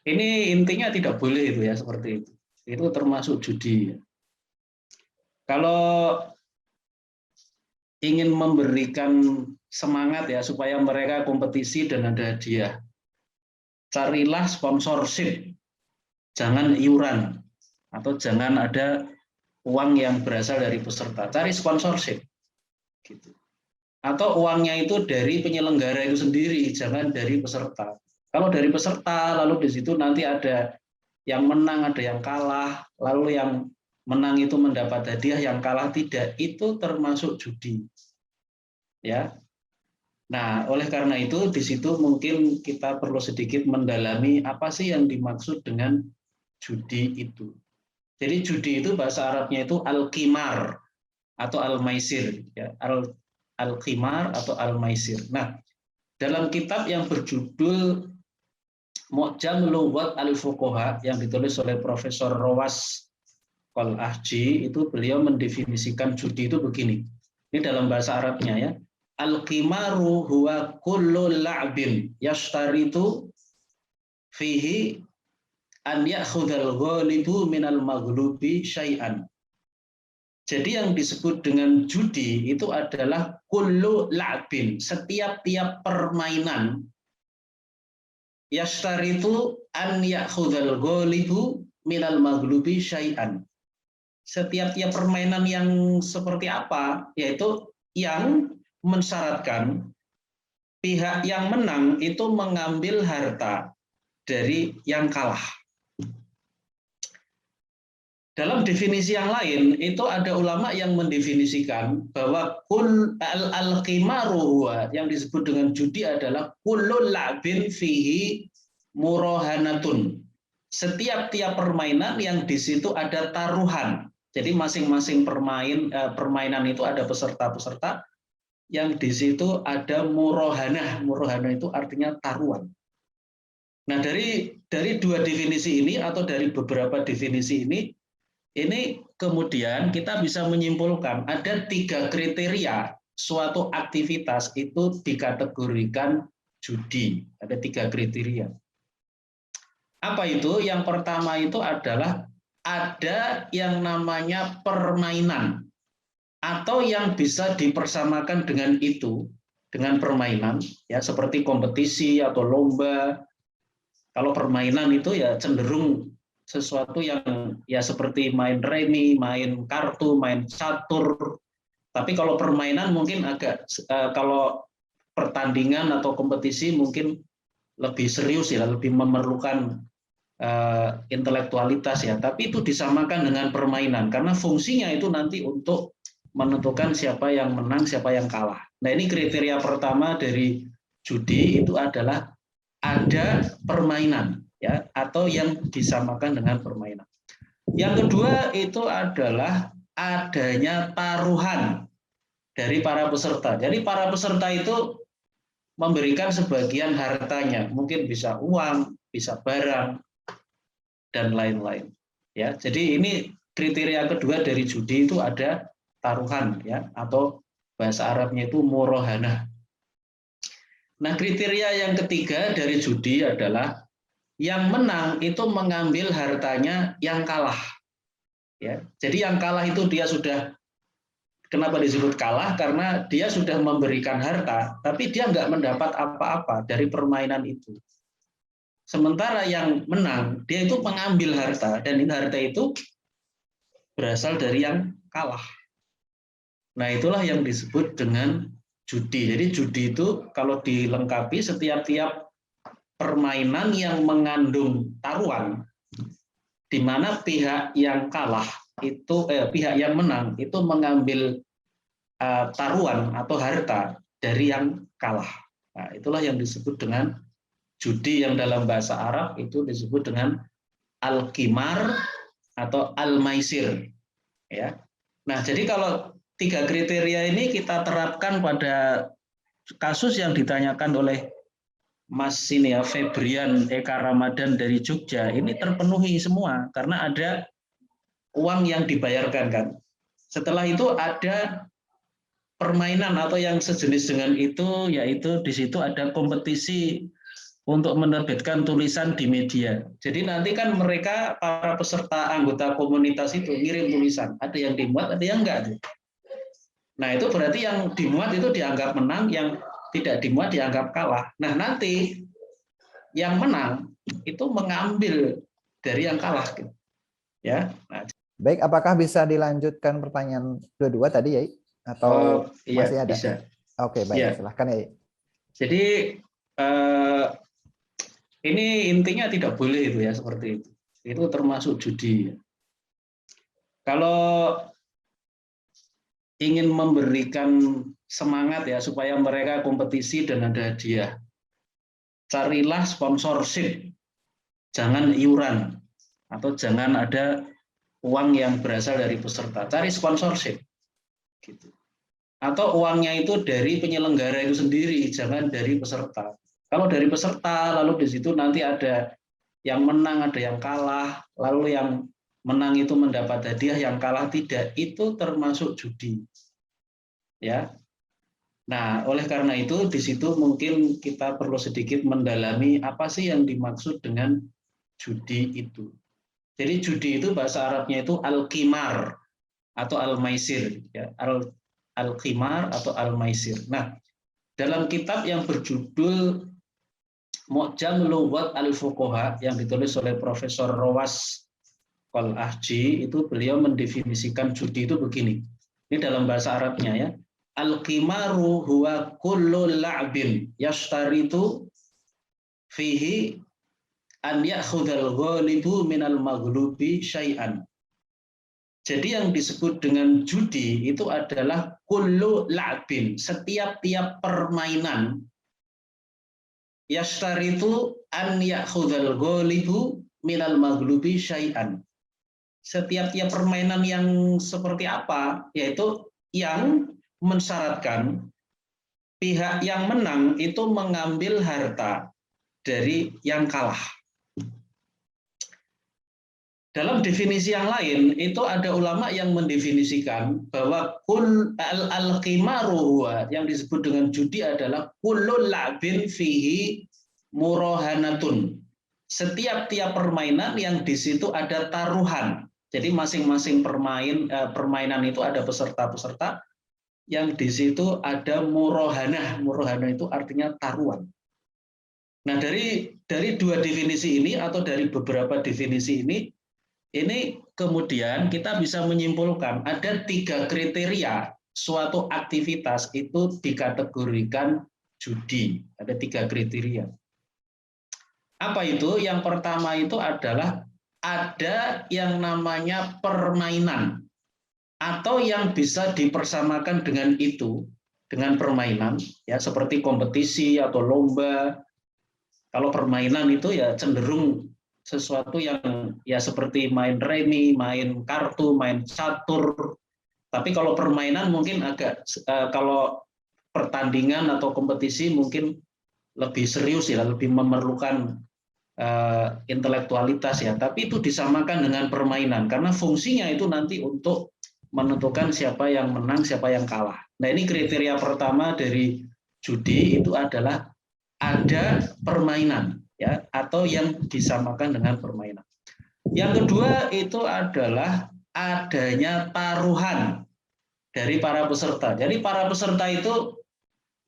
Ini intinya tidak boleh itu ya seperti itu. Itu termasuk judi. Kalau ingin memberikan semangat ya supaya mereka kompetisi dan ada hadiah, carilah sponsorship, jangan iuran atau jangan ada uang yang berasal dari peserta. Cari sponsorship, gitu. Atau uangnya itu dari penyelenggara itu sendiri, jangan dari peserta. Kalau dari peserta, lalu di situ nanti ada yang menang, ada yang kalah, lalu yang menang itu mendapat hadiah, yang kalah tidak, itu termasuk judi. Ya. Nah, oleh karena itu di situ mungkin kita perlu sedikit mendalami apa sih yang dimaksud dengan judi itu. Jadi judi itu bahasa Arabnya itu al-qimar atau al-maisir, ya. Al-qimar atau al-maisir. Nah, dalam kitab yang berjudul Mu'jam Lughat al-Fuqaha yang ditulis oleh Profesor Rawas Qal-Ahji, itu beliau mendefinisikan judi itu begini. Ini dalam bahasa Arabnya ya. Al-qimaru huwa kullu la'bin yashtaritu fihi an ya'khudhal ghalibu minal maghlubi syai'an. Jadi yang disebut dengan judi itu adalah kullu la'bin, setiap-tiap permainan yashtaritu an ya'khudhal ghalibu minal maghlubi syai'an. Setiap-tiap permainan yang seperti apa? Yaitu yang mensyaratkan pihak yang menang itu mengambil harta dari yang kalah. Dalam definisi yang lain, itu ada ulama yang mendefinisikan bahwa al-qimaru yang disebut dengan judi adalah kullul la'bin fihi murahanatun. Setiap-tiap permainan yang di situ ada taruhan. Jadi masing-masing permainan itu ada peserta-peserta yang di situ ada murohanah. Murohanah itu artinya taruhan. Nah, dari dua definisi ini atau dari beberapa definisi ini kemudian kita bisa menyimpulkan ada 3 kriteria suatu aktivitas itu dikategorikan judi. Ada 3 kriteria. Apa itu? Yang pertama itu adalah ada yang namanya permainan atau yang bisa dipersamakan dengan itu, dengan permainan, ya seperti kompetisi atau lomba. Kalau permainan itu ya cenderung sesuatu yang ya seperti main remi, main kartu, main catur. Tapi kalau permainan mungkin agak kalau pertandingan atau kompetisi mungkin lebih serius ya, lebih memerlukan intelektualitas ya. Tapi itu disamakan dengan permainan karena fungsinya itu nanti untuk menentukan siapa yang menang, siapa yang kalah. Nah, ini kriteria pertama dari judi itu adalah ada permainan ya atau yang disamakan dengan permainan. Yang kedua itu adalah adanya taruhan dari para peserta. Jadi para peserta itu memberikan sebagian hartanya, mungkin bisa uang, bisa barang dan lain-lain. Ya, jadi ini kriteria kedua dari judi itu ada taruhan ya atau bahasa Arabnya itu murohanah. Nah, kriteria yang ketiga dari judi adalah yang menang itu mengambil hartanya yang kalah. Ya, jadi yang kalah itu dia sudah, kenapa disebut kalah? Karena dia sudah memberikan harta, tapi dia nggak mendapat apa-apa dari permainan itu. Sementara yang menang, dia itu mengambil harta, dan harta itu berasal dari yang kalah. Nah, itulah yang disebut dengan judi. Jadi judi itu kalau dilengkapi setiap-tiap permainan yang mengandung taruhan, di mana pihak yang kalah itu pihak yang menang itu mengambil taruhan atau harta dari yang kalah. Nah, itulah yang disebut dengan judi yang dalam bahasa Arab itu disebut dengan al-qimar atau al-maisir. Ya. Nah, jadi kalau 3 kriteria ini kita terapkan pada kasus yang ditanyakan oleh Mas ini ya Febrian Eka Ramadan dari Jogja, ini terpenuhi semua karena ada uang yang dibayarkan kan. Setelah itu ada permainan atau yang sejenis dengan itu, yaitu di situ ada kompetisi untuk menerbitkan tulisan di media. Jadi nanti kan mereka para peserta anggota komunitas itu ngirim tulisan, ada yang dimuat, ada yang enggak. Nah itu berarti yang dimuat itu dianggap menang, yang tidak dimuat dianggap kalah. Nah nanti yang menang itu mengambil dari yang kalah, ya. Nah, baik, apakah bisa dilanjutkan pertanyaan kedua tadi ya, atau iya, masih ada? Bisa. Oke, baik, Ya. silahkan ya. Jadi ini intinya tidak boleh itu ya seperti itu. Itu termasuk judi. Kalau ingin memberikan semangat ya supaya mereka kompetisi dan ada hadiah, carilah sponsorship, jangan iuran atau jangan ada uang yang berasal dari peserta. Cari sponsorship, gitu. Atau uangnya itu dari penyelenggara itu sendiri, jangan dari peserta. Kalau dari peserta, lalu di situ nanti ada yang menang, ada yang kalah, lalu yang menang itu mendapat hadiah, yang kalah tidak, itu termasuk judi. Ya. Nah, oleh karena itu di situ mungkin kita perlu sedikit mendalami apa sih yang dimaksud dengan judi itu. Jadi judi itu bahasa Arabnya itu al-qimar atau al-maisir, ya. Al-qimar atau al-maisir. Nah, dalam kitab yang berjudul Mu'jam Lughat al-Fuqaha yang ditulis oleh Profesor Rawas Qal-Ahji, itu beliau mendefinisikan judi itu begini. Ini dalam bahasa Arabnya ya. Al-qimaru huwa kullu la'bin yashtaritu fihi an ya'khudhal ghalibu minal maghlubi syai'an. Jadi yang disebut dengan judi itu adalah kullu la'bin, setiap-tiap permainan yashtaritu an ya'khudhal ghalibu minal maghlubi syai'an. Setiap-tiap permainan yang seperti apa? Yaitu yang mensyaratkan pihak yang menang itu mengambil harta dari yang kalah. Dalam definisi yang lain, itu ada ulama yang mendefinisikan bahwa al-qimaru yang disebut dengan judi adalah kullul la'bin fihi murahanatun. Setiap-tiap permainan yang di situ ada taruhan. Jadi masing-masing permainan itu ada peserta-peserta yang di situ ada murahanah. Murahanah itu artinya taruhan. Nah, dari dua definisi ini atau dari beberapa definisi ini kemudian kita bisa menyimpulkan ada 3 kriteria suatu aktivitas itu dikategorikan judi. Ada 3 kriteria. Apa itu? Yang pertama itu adalah ada yang namanya permainan atau yang bisa dipersamakan dengan itu, dengan permainan, ya seperti kompetisi atau lomba. Kalau permainan itu ya cenderung sesuatu yang ya seperti main remi, main kartu, main catur. Tapi kalau permainan mungkin agak kalau pertandingan atau kompetisi mungkin lebih serius ya, lebih memerlukan intelektualitas ya. Tapi itu disamakan dengan permainan karena fungsinya itu nanti untuk menentukan siapa yang menang, siapa yang kalah. Nah, ini kriteria pertama dari judi itu adalah ada permainan ya atau yang disamakan dengan permainan. Yang kedua itu adalah adanya taruhan dari para peserta. Jadi para peserta itu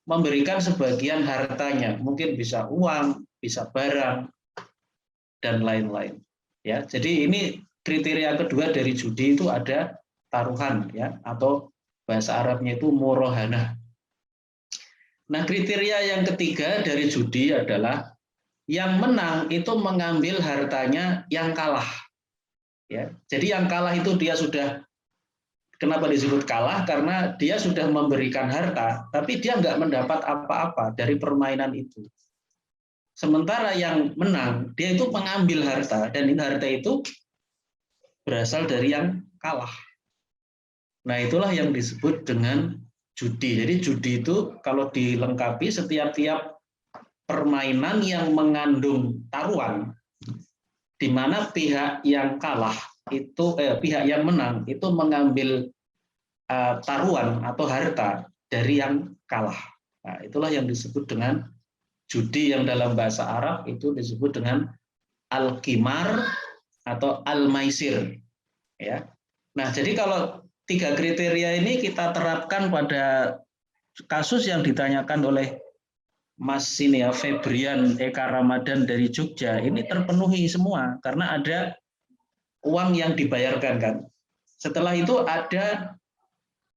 memberikan sebagian hartanya, mungkin bisa uang, bisa barang dan lain-lain. Ya, jadi ini kriteria kedua dari judi itu ada taruhan ya atau bahasa Arabnya itu murahanah. Nah, kriteria yang ketiga dari judi adalah yang menang itu mengambil hartanya yang kalah. Ya, jadi yang kalah itu dia sudah, kenapa disebut kalah? Karena dia sudah memberikan harta, tapi dia nggak mendapat apa-apa dari permainan itu. Sementara yang menang, dia itu mengambil harta, dan harta itu berasal dari yang kalah. Nah, itulah yang disebut dengan judi. Jadi judi itu kalau dilengkapi setiap-tiap permainan yang mengandung taruhan, di mana pihak yang kalah itu pihak yang menang itu mengambil taruhan atau harta dari yang kalah. Nah, itulah yang disebut dengan judi yang dalam bahasa Arab itu disebut dengan al-qimar atau al-maisir. Ya. Nah, jadi kalau 3 kriteria ini kita terapkan pada kasus yang ditanyakan oleh Mas ini ya, Febrian Eka Ramadan dari Jogja, ini terpenuhi semua karena ada uang yang dibayarkan kan. Setelah itu ada